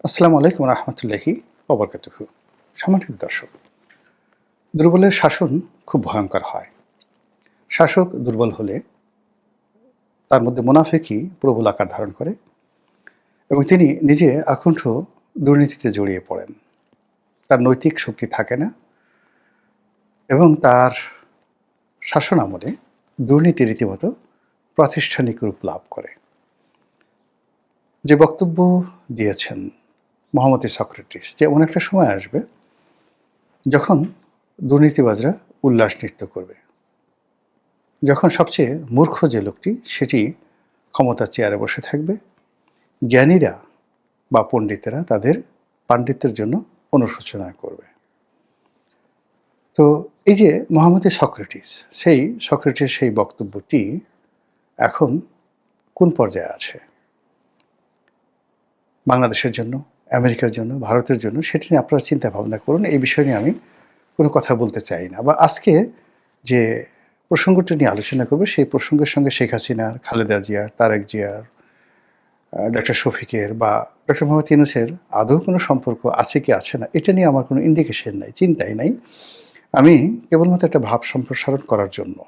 আসসালামু আলাইকুম রহমতুল্লাহি ওবরকাতুহু। সম্মানিত দর্শক, দুর্বলের শাসন খুব ভয়ঙ্কর হয়। শাসক দুর্বল হলে তার মধ্যে মুনাফিকই প্রবল আকার ধারণ করে এবং তিনি নিজে আকণ্ঠ দুর্নীতিতে জড়িয়ে পড়েন। তার নৈতিক শক্তি থাকে না এবং তার শাসন আমলে দুর্নীতি রীতিমতো প্রাতিষ্ঠানিক রূপ লাভ করে। যে বক্তব্য দিয়েছেন মোহাম্মদ সক্রেটিস যে এমন একটা সময় আসবে যখন দুর্নীতিবাজরা উল্লাস নৃত্য করবে, যখন সবচেয়ে মূর্খ যে লোকটি সেটি ক্ষমতার চেয়ারে বসে থাকবে, জ্ঞানীরা বা পণ্ডিতেরা তাদের পাণ্ডিত্যের জন্য অনুশোচনা করবে। তো এই যে মোহাম্মদ সক্রেটিস, সেই বক্তব্যটি এখন কোন পর্যায়ে আছে বাংলাদেশের জন্য, আমেরিকার জন্য, ভারতের জন্য, সেটি নিয়ে আপনারা চিন্তা ভাবনা করুন। এই বিষয় নিয়ে আমি কোনো কথা বলতে চাই না, বা আজকে যে প্রসঙ্গটি নিয়ে আলোচনা করব সেই প্রসঙ্গের সঙ্গে শেখ হাসিনার, খালেদা জিয়ার, তারেক জিয়ার, ডক্টর শফিকের বা ডক্টর মোহাম্মদ ইউনূসের আদৌ কোনো সম্পর্ক আছে কি আছে না, এটা নিয়ে আমার কোনো ইন্ডিকেশন নাই, চিন্তাই নাই। আমি কেবলমাত্র একটা ভাব সম্প্রসারণ করার জন্য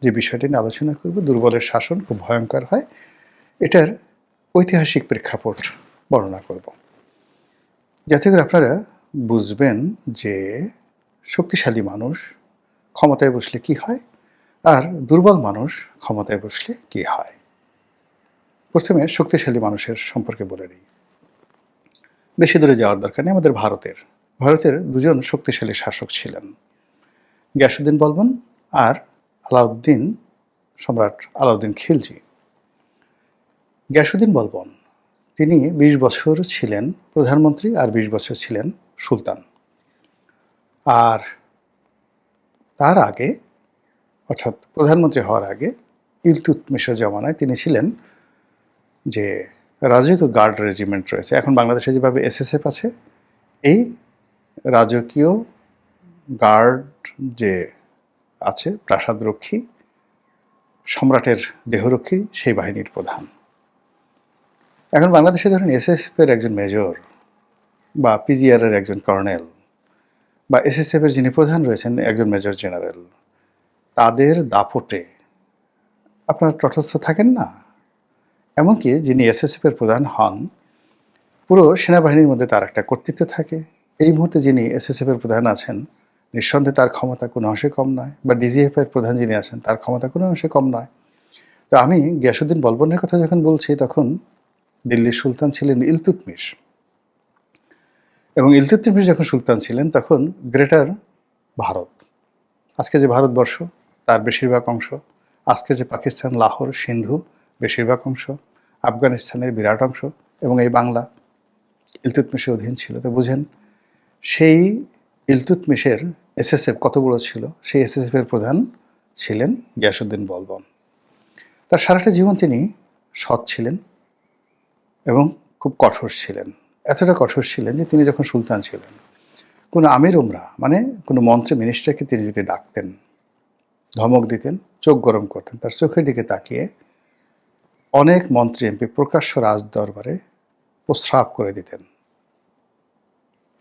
যে বিষয়টি নিয়ে আলোচনা করব, দুর্বলের শাসন খুব ভয়ঙ্কর হয়, এটার ঐতিহাসিক প্রেক্ষাপট বর্ণনা করব, যাতে করে আপনারা বুঝবেন যে শক্তিশালী মানুষ ক্ষমতায় বসলে কি হয় আর দুর্বল মানুষ ক্ষমতায় বসলে কি হয়। প্রথমে শক্তিশালী মানুষের সম্পর্কে বলে নিই। বেশি দূরে যাওয়ার দরকার নেই। আমাদের ভারতের দুজন শক্তিশালী শাসক ছিলেন, গিয়াসউদ্দিন বলবন আর সম্রাট আলাউদ্দিন খিলজি। গিয়াসউদ্দিন বলবন তিনি ২০ বছর ছিলেন প্রধানমন্ত্রী আর ২০ বছর ছিলেন সুলতান। আর তার আগে, অর্থাৎ প্রধানমন্ত্রী হওয়ার আগে, ইলতুৎমিশের জমানায় তিনি ছিলেন যে রাজকীয় গার্ড রেজিমেন্ট রয়েছে, এখন বাংলাদেশে যেভাবে এসএসএফ আছে, এই রাজকীয় গার্ড যে আছে, প্রাসাদরক্ষী, সম্রাটের দেহরক্ষী, সেই বাহিনীর প্রধান। এখন বাংলাদেশে ধরেন এসএসএফের একজন মেজর বা পিজিআরের একজন কর্নেল বা এসএসএফের যিনি প্রধান রয়েছেন একজন মেজর জেনারেল, তাদের দাপটে আপনারা তটস্থ থাকেন না। এমনকি যিনি এসএসএফের প্রধান হন, পুরো সেনাবাহিনীর মধ্যে তার একটা কর্তৃত্ব থাকে। এই মুহূর্তে যিনি এসএসএফের প্রধান আছেন, নিঃসন্দেহে তার ক্ষমতা কোনো অংশে কম নয়, বা ডিজিএফের প্রধান যিনি আছেন তার ক্ষমতা কোনো অংশে কম নয়। তো আমি গিয়াসউদ্দিন বলবনের কথা যখন বলছি, তখন দিল্লির সুলতান ছিলেন ইলতুৎমিশ, এবং ইলতুৎমিশ যখন সুলতান ছিলেন তখন গ্রেটার ভারত, আজকে যে ভারতবর্ষ তার বেশিরভাগ অংশ, আজকে যে পাকিস্তান, লাহোর, সিন্ধু বেশিরভাগ অংশ, আফগানিস্তানের বিরাট অংশ, এবং এই বাংলা ইলতুৎমিশের অধীন ছিল। তো বুঝেন সেই ইলতুৎমিশের এসএসএফ কত বড় ছিল। সেই এসএসএফের প্রধান ছিলেন গিয়াসউদ্দিন বলবন। তার সারাটা জীবন তিনি সৎ ছিলেন এবং খুব কঠোর ছিলেন। এতটা কঠোর ছিলেন যে তিনি যখন সুলতান ছিলেন, কোনো আমির উমরা মানে কোনো মন্ত্রী মিনিস্টারকে তিনি যদি ডাকতেন, ধমক দিতেন, চোখ গরম করতেন, তার চোখের দিকে তাকিয়ে অনেক মন্ত্রী এমপি প্রকাশ্য রাজ দরবারে প্রস্রাব করে দিতেন।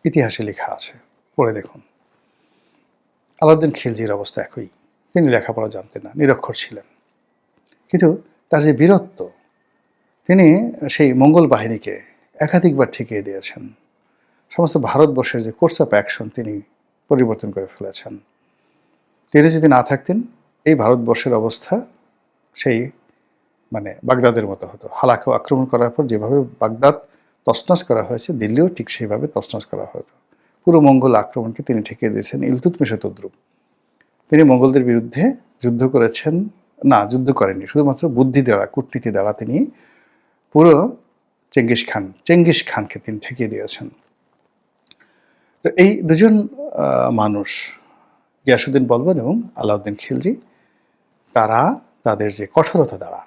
ইতিহাসে লেখা আছে, পড়ে দেখুন। আলাউদ্দিন খিলজির অবস্থা একই। তিনি লেখাপড়া জানতেন না, নিরক্ষর ছিলেন, কিন্তু তার যে বীরত্ব, তিনি সেই মঙ্গল বাহিনীকে একাধিকবার ঠেকিয়ে দিয়েছেন। সমস্ত ভারতবর্ষের যে কোর্স অফ অ্যাকশন তিনি পরিবর্তন করে ফেলেছেন। তিনি যদি না থাকতেন, এই ভারতবর্ষের অবস্থা সেই বাগদাদের মতো হতো। হালাকেও আক্রমণ করার পর যেভাবে বাগদাদ তছনছ করা হয়েছে, দিল্লিও ঠিক সেইভাবে তছনছ করা হতো। পুরো মঙ্গল আক্রমণকে তিনি ঠেকিয়ে দিয়েছেন। ইলতুৎমিশ তদ্রূপ। তিনি মঙ্গলদের বিরুদ্ধে যুদ্ধ করেছেন না, যুদ্ধ করেননি, শুধুমাত্র বুদ্ধি দ্বারা, কূটনীতি দ্বারা তিনি পুরো চেঙ্গিস খানকে তিনি ঠেকিয়ে দিয়েছেন। তো এই দুজন মানুষ, গিয়াসউদ্দিন বলবন এবং আলাউদ্দিন খিলজি, তারা তাদের যে কঠোরতা দ্বারা,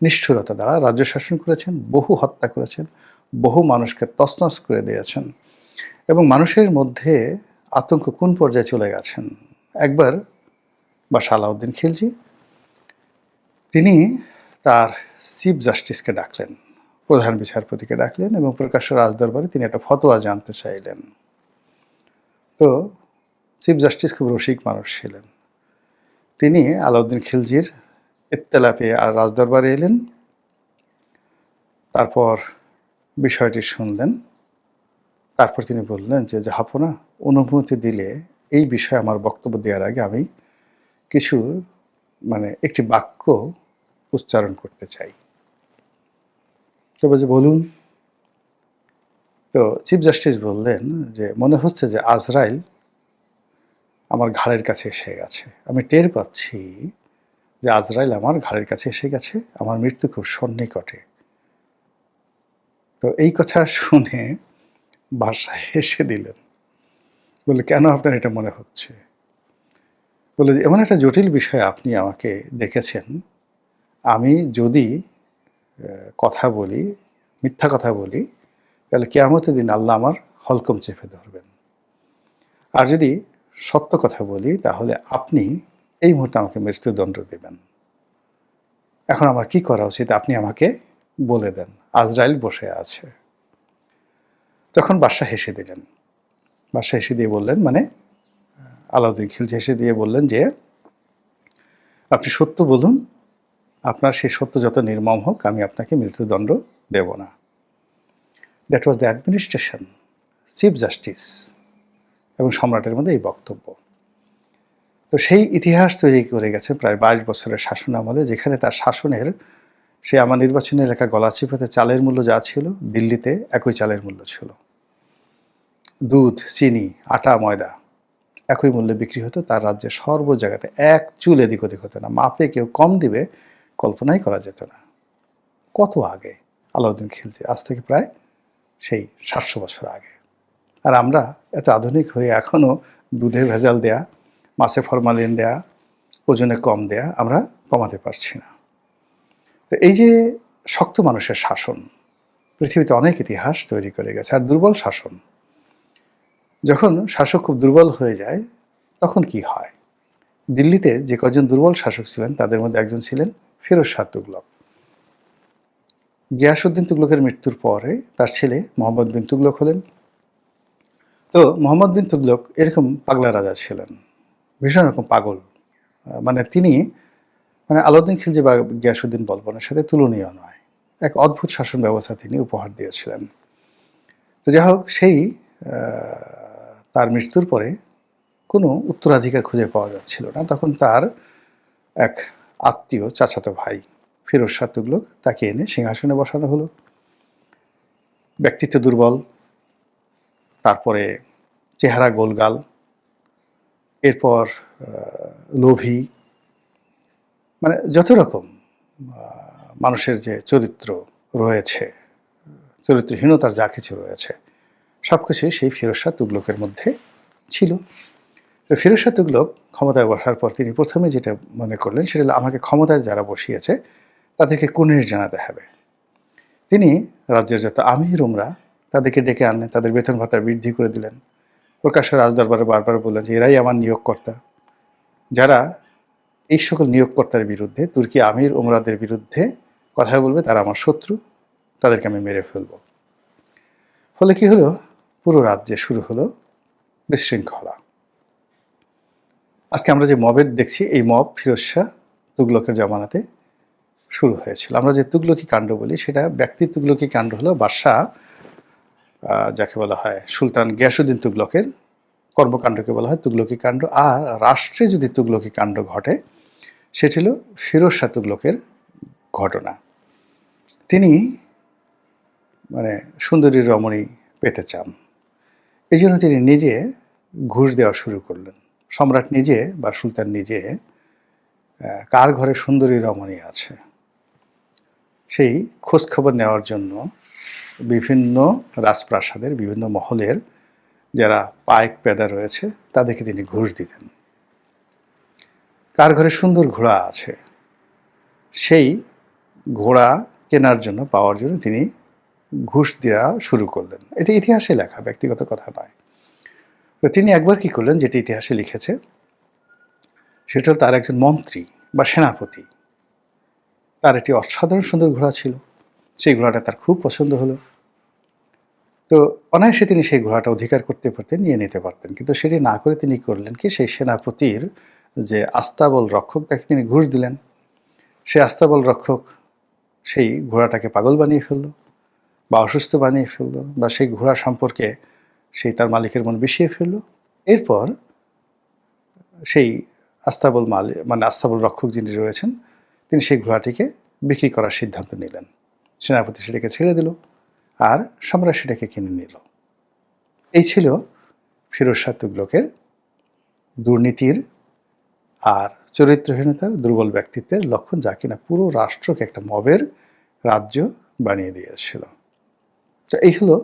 নিষ্ঠুরতা দ্বারা রাজ্য শাসন করেছেন, বহু হত্যা করেছেন, বহু মানুষকে তছনছ করে দিয়েছেন, এবং মানুষের মধ্যে আতঙ্ক কোন পর্যায়ে চলে গেছেন। একবার বাদশাহ আলাউদ্দিন খিলজি তিনি তার চিফ জাস্টিসকে ডাকলেন, প্রধান বিচারপতিকে ডাকলেন এবং প্রকাশ্য রাজদরবারে তিনি একটা ফতোয়া জানতে চাইলেন। তো চিফ জাস্টিস খুব রসিক মানুষ ছিলেন। তিনি আলাউদ্দিন খিলজির ইত্তেলা পেয়ে আর রাজদরবারে এলেন। তারপর বিষয়টি শুনলেন। তারপর তিনি বললেন যে জাহাপনা, অনুমতি দিলে এই বিষয়ে আমার বক্তব্য দেওয়ার আগে আমি কিছু একটি বাক্য উচ্চারণ করতে চাই। তো বলছে বলুন। তো চিফ জাস্টিস বললেন যে মনে হচ্ছে যে আজরাইল আমার ঘাড়ের কাছে এসে গেছে। আমি টের পাচ্ছি যে আজরাইল আমার ঘাড়ের কাছে এসে গেছে, আমার মৃত্যু খুব সন্নিকটে। তো এই কথা শুনে বাদশাহ হেসে দিলেন। বলে কেন আপনার এটা মনে হচ্ছে? বলে এমন একটা জটিল বিষয় আপনি আমাকে ডেকেছেন, আমি যদি কথা বলি, মিথ্যা কথা বলি, তাহলে কিয়ামতের দিন আল্লাহ আমার হলকম চেপে ধরবেন। আর যদি সত্য কথা বলি তাহলে আপনি এই মুহূর্তে আমাকে মৃত্যুদণ্ড দেবেন। এখন আমার কি করা উচিত আপনি আমাকে বলে দেন। আজরাইল বসে আছে। তখন বাদশাহ হেসে দিলেন। বাদশাহ হেসে দিয়ে বললেন, আলাউদ্দিন খিলজি হেসে দিয়ে বললেন যে আপনি সত্য বলুন, আপনার সেই সত্য যত নির্মম হোক আমি আপনাকে মৃত্যুদণ্ড দেব না। That was the administration, chief justice এবং সম্রাটের মধ্যে এই বক্তব্য। তো সেই ইতিহাস তৈরি করে গেছেন প্রায় 22 বছরের শাসন আমলে, যেখানে তার শাসনের সে আমার নির্বাচনী এলাকা গলাচিপাতে চালের মূল্য যা ছিল, দিল্লিতে একই চালের মূল্য ছিল। দুধ, চিনি, আটা, ময়দা একই মূল্যে বিক্রি হতো। তার রাজ্যের সর্ব জায়গাতে এক চুল এদিক ওদিক হতো না। মাপে কেউ কম দিবে কল্পনাই করা যেত না। কত আগে আলাউদ্দিন খিলজি, আজ থেকে প্রায় সেই 700 বছর আগে। আর আমরা এত আধুনিক হয়ে এখনও দুধে ভেজাল দেয়া, মাছে ফরমালিন দেয়া, ওজনে কম দেয়া আমরা কমাতে পারছি না। তো এই যে শক্ত মানুষের শাসন পৃথিবীতে অনেক ইতিহাস তৈরি করে গেছে। আর দুর্বল শাসন, যখন শাসক খুব দুর্বল হয়ে যায় তখন কি হয়? দিল্লিতে যে কজন দুর্বল শাসক ছিলেন তাদের মধ্যে একজন ছিলেন ফিরোজ শাহ তুগলক। গিয়াসউদ্দিন তুগলকের মৃত্যুর পরে তার ছেলে মোহাম্মদ বিন তুগলক হলেন। তো মোহাম্মদ বিন তুগলক এরকম পাগলা রাজা ছিলেন, ভীষণ রকম পাগল। তিনি আলাউদ্দিন খিলজি বা গিয়াসউদ্দিন বলবনের সাথে তুলনীয় নয়। এক অদ্ভুত শাসন ব্যবস্থা তিনি উপহার দিয়েছিলেন। তো যাই হোক, সেই তার মৃত্যুর পরে কোনো উত্তরাধিকার খুঁজে পাওয়া যাচ্ছিল না। তখন তার এক আত্মীয়, চাচাতো ভাই ফিরোজ শাহ তুগলক, তাকে এনে সিংহাসনে বসানো হলো। ব্যক্তিত্ব দুর্বল, তারপরে চেহারা গোলগাল, এরপর লোভী, যত রকম মানুষের যে চরিত্র রয়েছে, চরিত্রহীনতার যা কিছু রয়েছে, সব কিছুই সেই ফিরোজ শাহ তুগলকের মধ্যে ছিল। তো ফিরোজ শাহ তুগলক ক্ষমতায় বসার পর তিনি প্রথমে যেটা মনে করলেন সেটা হলো আমাকে ক্ষমতায় যারা বসিয়েছে তাদেরকে কুনির জানাতে হবে। তিনি রাজ্যের যত আমির উমরা তাদেরকে ডেকে আনলেন, তাদের বেতন ভাতা বৃদ্ধি করে দিলেন। প্রকাশ্য রাজদরবারে বারবার বললেন যে এরাই আমার নিয়োগকর্তা। যারা এই সকল নিয়োগকর্তার বিরুদ্ধে, তুর্কি আমির উমরাদের বিরুদ্ধে কথা বলবে তারা আমার শত্রু, তাদেরকে আমি মেরে ফেলব। ফলে কি হলো? পুরো রাজ্যে শুরু হলো বিশৃঙ্খলা। আজকে আমরা যে মবের দেখছি, এই মব ফিরোজ শাহ তুগলকের জামানাতে শুরু হয়েছিল। আমরা যে তুগলকি কাণ্ড বলি সেটা ব্যক্তি তুগলকি কাণ্ড হলো বাদশাহ, যাকে বলা হয় সুলতান গিয়াসউদ্দিন তুগলকের কর্মকাণ্ডকে বলা হয় তুগলকি কাণ্ড। আর রাষ্ট্রে যদি তুগলকি কাণ্ড ঘটে সেটি হলো ফিরোজ শাহ তুগলকের ঘটনা। তিনি সুন্দরী রমণী পেতে চান, এই জন্য তিনি নিজে ঘুষ দেওয়া শুরু করলেন। সম্রাট নিজে বা সুলতান নিজে কার ঘরে সুন্দরী রমণী আছে সেই খোঁজখবর নেওয়ার জন্য বিভিন্ন রাজপ্রাসাদের বিভিন্ন মহলের যারা পাইক পেদা রয়েছে তাদেরকে তিনি ঘুষ দিতেন। কার ঘরে সুন্দর ঘোড়া আছে সেই ঘোড়া কেনার জন্য, পাওয়ার জন্য তিনি ঘুষ দেওয়া শুরু করলেন। এটা ইতিহাসে লেখা, ব্যক্তিগত কথা নয়। তো তিনি একবার কি করলেন, যেটি ইতিহাসে লিখেছে, সেটা হল তার একজন মন্ত্রী বা সেনাপতি, তার একটি অসাধারণ সুন্দর ঘোড়া ছিল। সেই ঘোড়াটা তার খুব পছন্দ হলো। তো অনায়াসে তিনি সেই ঘোড়াটা অধিকার করতে পারতেন, নিয়ে নিতে পারতেন। কিন্তু সেটি না করে তিনি করলেন কি, সেই সেনাপতির যে আস্তাবল রক্ষক তাকে তিনি ঘুষ দিলেন। সেই আস্তাবল রক্ষক সেই ঘোড়াটাকে পাগল বানিয়ে ফেলল বা অসুস্থ বানিয়ে ফেলল, বা সেই ঘোড়া সম্পর্কে সেই তার মালিকের মন বিষিয়ে ফেলল। এরপর সেই আস্তাবল মানে আস্তাবল রক্ষক যিনি রয়েছেন, তিনি সেই ঘোড়াটিকে বিক্রি করার সিদ্ধান্ত নিলেন। সেনাপতি সেটাকে ছেড়ে দিল, আর সম্রাট সেটাকে কিনে নিল। এই ছিল ফিরোজ শাহ তুগলকের দুর্নীতির আর চরিত্রহীনতার, দুর্বল ব্যক্তিত্বের লক্ষণ, যা কিনা পুরো রাষ্ট্রকে একটা মবের রাজ্য বানিয়ে দিয়েছিল। তো এই হলো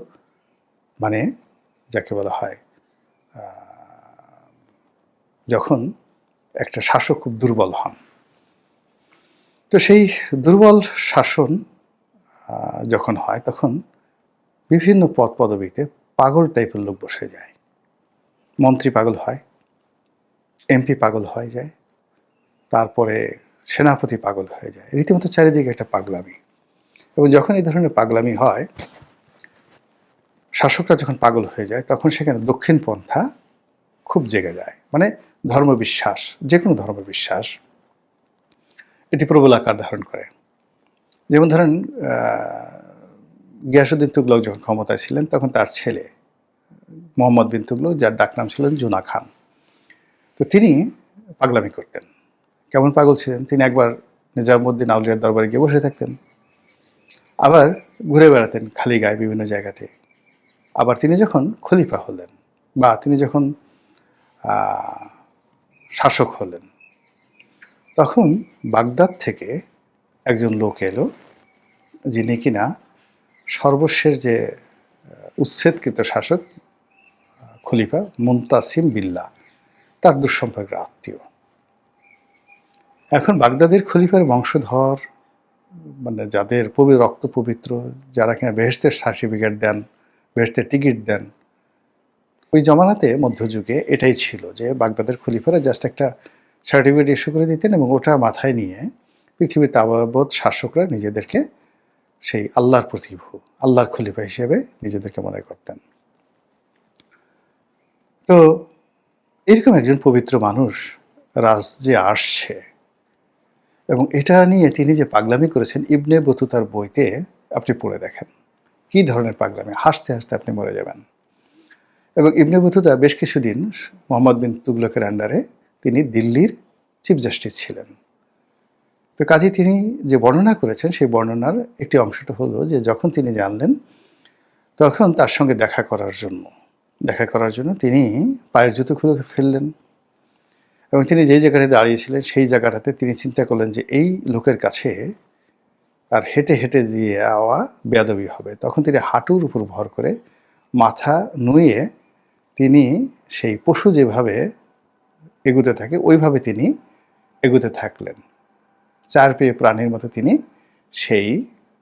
মানে যাকে বলা হয় যখন একটা শাসক খুব দুর্বল হন। তো সেই দুর্বল শাসন যখন হয়, তখন বিভিন্ন পদ পদবীতে পাগল টাইপের লোক বসে যায়। মন্ত্রী পাগল হয়, এমপি পাগল হয়ে যায়, তারপরে সেনাপতি পাগল হয়ে যায়। রীতিমতো চারিদিকে একটা পাগলামি। এবং যখন এই ধরনের পাগলামি হয়, শাসকরা যখন পাগল হয়ে যায়, তখন সেখানে দক্ষিণপন্থা খুব জেগে যায়। মানে ধর্মবিশ্বাস, যে কোনো ধর্মবিশ্বাস, এটি প্রবল আকার ধারণ করে। যেমন ধরেন গিয়াসউদ্দিন তুগলক যখন ক্ষমতায় ছিলেন, তখন তার ছেলে মোহাম্মদ বিন তুগলক, যার ডাকনাম ছিলেন জুনা খান, তো তিনি পাগলামি করতেন। কেমন পাগল ছিলেন, তিনি একবার নিজামুদ্দিন আউলিয়ার দরবারে গিয়ে বসে থাকতেন, আবার ঘুরে বেড়াতেন খালি গায়ে বিভিন্ন জায়গাতে। আবার তিনি যখন খলিফা হলেন, বা তিনি যখন শাসক হলেন, তখন বাগদাদ থেকে একজন লোক এলো, যিনি কিনা সর্বশেষ যে উচ্ছেদকৃত শাসক খলিফা মুনতাসিম বিল্লাহ, তার দুঃসম্পর্কের আত্মীয়। এখন বাগদাদের খলিফার বংশধর, মানে যাদের রক্ত পবিত্র, যারা কিনা বেহেশতের সার্টিফিকেট দেন, বেহেশতের টিকিট দেন, ওই জমানাতে মধ্যযুগে এটাই ছিল যে বাগদাদের খলিফারা জাস্ট একটা সার্টিফিকেট ইস্যু করে দিতেন, এবং ওটা মাথায় নিয়ে পৃথিবীর তাবৎ শাসকরা নিজেদেরকে সেই আল্লাহর প্রতিভু, আল্লাহর খলিফা হিসেবে নিজেদেরকে মনে করতেন। তো এরকম একজন পবিত্র মানুষ রাজ্যে আসছে, এবং এটা নিয়ে তিনি যে পাগলামি করেছেন, ইবনে বতুতার বইতে আপনি পড়ে দেখেন কি ধরনের পাগলামি, হাসতে হাসতে আপনি মরে যাবেন। এবং ইবনে বতুতা বেশ কিছুদিন মোহাম্মদ বিন তুগলকের আন্ডারে তিনি দিল্লির চিফ জাস্টিস ছিলেন। তো কাজে তিনি যে বর্ণনা করেছেন, সেই বর্ণনার একটি অংশটা হলো যে যখন তিনি জানলেন, তখন তার সঙ্গে দেখা করার জন্য তিনি পায়ের জুতো খুলে ফেললেন, এবং তিনি যেই জায়গাটাতে দাঁড়িয়েছিলেন সেই জায়গাটাতে তিনি চিন্তা করলেন যে এই লোকের কাছে তার হেঁটে হেঁটে দিয়ে যাওয়া বেয়াদবি হবে। তখন তিনি হাঁটুর উপর ভর করে মাথা নুয়ে তিনি সেই পশু যেভাবে এগুতে থাকে ওইভাবে তিনি এগুতে থাকলেন। চার পেয়ে প্রাণীর মতো তিনি সেই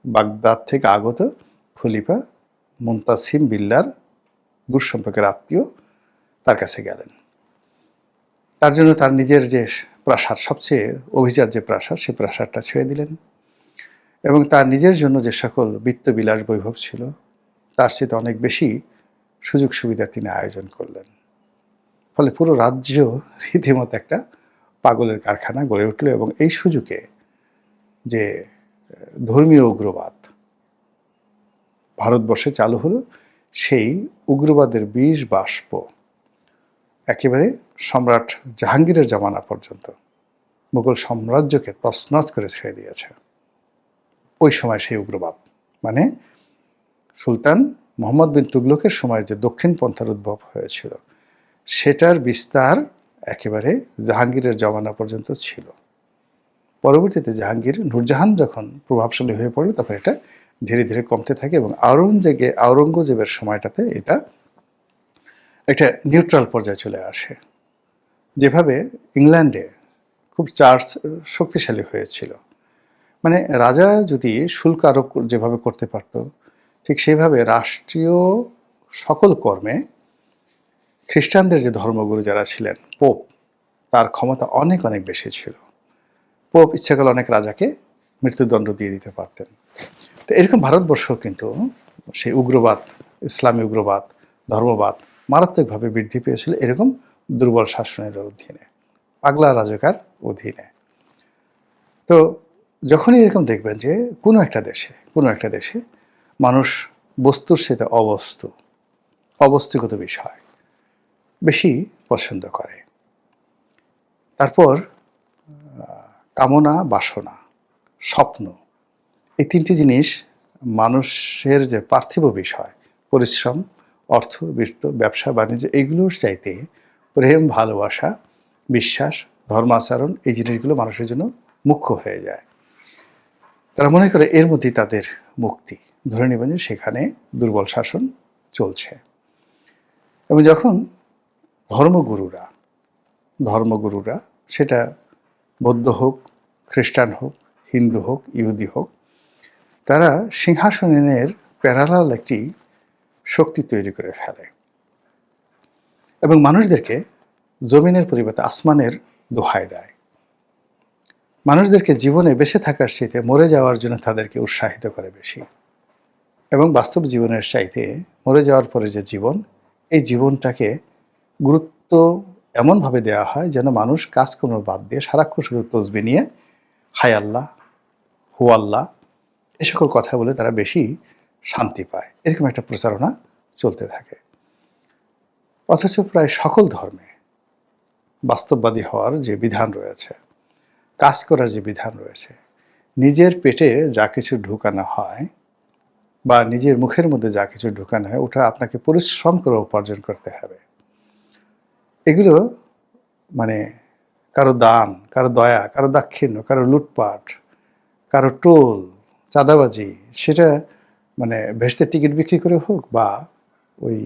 বাগদাদ থেকে আগত খলিফা মুনতাসিম বিল্লার দুঃসম্পর্কের আত্মীয় তার কাছে গেলেন। তার জন্য তার নিজের যে প্রাসাদ, সবচেয়ে অভিজাত যে প্রাসাদ, সেই প্রাসাদটা ছেড়ে দিলেন, এবং তার নিজের জন্য যে সকল বিত্তবিলাস বৈভব ছিল, তার চেয়ে অনেক বেশি সুযোগ সুবিধা তিনি আয়োজন করলেন। ফলে পুরো রাজ্য রীতিমতো একটা পাগলের কারখানা গড়ে উঠল। এবং এই সুযোগে যে ধর্মীয় উগ্রবাদ ভারতবর্ষে চালু হলো, সেই উগ্রবাদের বিষ বাষ্প একেবারে সম্রাট জাহাঙ্গীরের জামানা পর্যন্ত মুঘল সাম্রাজ্যকে তছনছ করে ছেড়ে দিয়েছে। ওই সময় সেই উগ্রবাদ, মানে সুলতান মোহাম্মদ বিন তুগলকের সময়ের যে দক্ষিণ পন্থার উদ্ভব হয়েছিল, সেটার বিস্তার একেবারে জাহাঙ্গীরের জমানা পর্যন্ত ছিল। পরবর্তীতে নূরজাহান যখন প্রভাবশালী হয়ে পড়ে, তখন এটা ধীরে ধীরে কমতে থাকে, এবং আওরঙ্গজেবের সময়টাতে এটা একটা নিউট্রাল পর্যায়ে চলে আসে। যেভাবে ইংল্যান্ডে খুব চার্চ শক্তিশালী হয়েছিল, মানে রাজা যদি শুল্ক আরোপ যেভাবে করতে পারত, ঠিক সেইভাবে রাষ্ট্রীয় সকল কর্মে খ্রিস্টানদের যে ধর্মগুরু যারা ছিলেন, পোপ, তার ক্ষমতা অনেক অনেক বেশি ছিল। পোপ ইচ্ছা করলে অনেক রাজাকে মৃত্যুদণ্ড দিয়ে দিতে পারতেন। তো এরকম ভারতবর্ষ কিন্তু সেই উগ্রবাদ, ইসলামী উগ্রবাদ, ধর্মবাদ মারাত্মকভাবে বৃদ্ধি পেয়েছিল এরকম দুর্বল শাসনের অধীনে, পাগলা রাজাকার অধীনে। তো যখনই এরকম দেখবেন যে কোনো একটা দেশে মানুষ বস্তুর সাথে অবস্তুগত বিষয় বেশি পছন্দ করে, তারপর কামনা, বাসনা, স্বপ্ন, এই তিনটি জিনিস মানুষের যে পার্থিব বিষয়, পরিশ্রম, অর্থ, বৃত্ত, ব্যবসা বাণিজ্য, এইগুলোর চাইতে প্রেম, ভালোবাসা, বিশ্বাস, ধর্মাচরণ, এই জিনিসগুলো মানুষের জন্য মুখ্য হয়ে যায়। তারা মনে করে এর মধ্যেই তাদের মুক্তি। ধরে নেবেন যে সেখানে দুর্বল শাসন চলছে। এবং যখন ধর্মগুরুরা সেটা বৌদ্ধ হোক, খ্রিস্টান হোক, হিন্দু হোক, ইহুদি হোক, তারা সিংহাসনের প্যারালাল একটি শক্তি তৈরি করে ফেলে এবং মানুষদেরকে জমিনের পরিবর্তে আসমানের দোহাই দেয়। মানুষদেরকে জীবনে বেঁচে থাকার চাইতে মরে যাওয়ার জন্য তাদেরকে উৎসাহিত করে বেশি, এবং বাস্তব জীবনের চাইতে মরে যাওয়ার পরে যে জীবন, এই জীবনটাকে গুরুত্ব এমনভাবে দেওয়া হয় যেন মানুষ কাজকর্ম বাদ দিয়ে সারাক্ষণ শুধু তসবিহ নিয়ে হায় আল্লাহ, হু আল্লাহ, এ সকল কথা বলে তারা বেশি শান্তি পায়। এরকম একটা প্রচারণা চলতে থাকে। অথচ প্রায় সকল ধর্মে বাস্তববাদী হওয়ার যে বিধান রয়েছে, কাজ করার যে বিধান রয়েছে, নিজের পেটে যা কিছু ঢুকানো হয় বা নিজের মুখের মধ্যে যা কিছু ঢুকানো হয়, ওটা আপনাকে পরিশ্রম করে উপার্জন করতে হবে। এগুলো মানে কারো দান, কারো দয়া, কারো দাক্ষিণ্য, কারো লুটপাট, কারো টোল, চাঁদাবাজি, সেটা মানে ভেস্তের টিকিট বিক্রি করে হোক বা ওই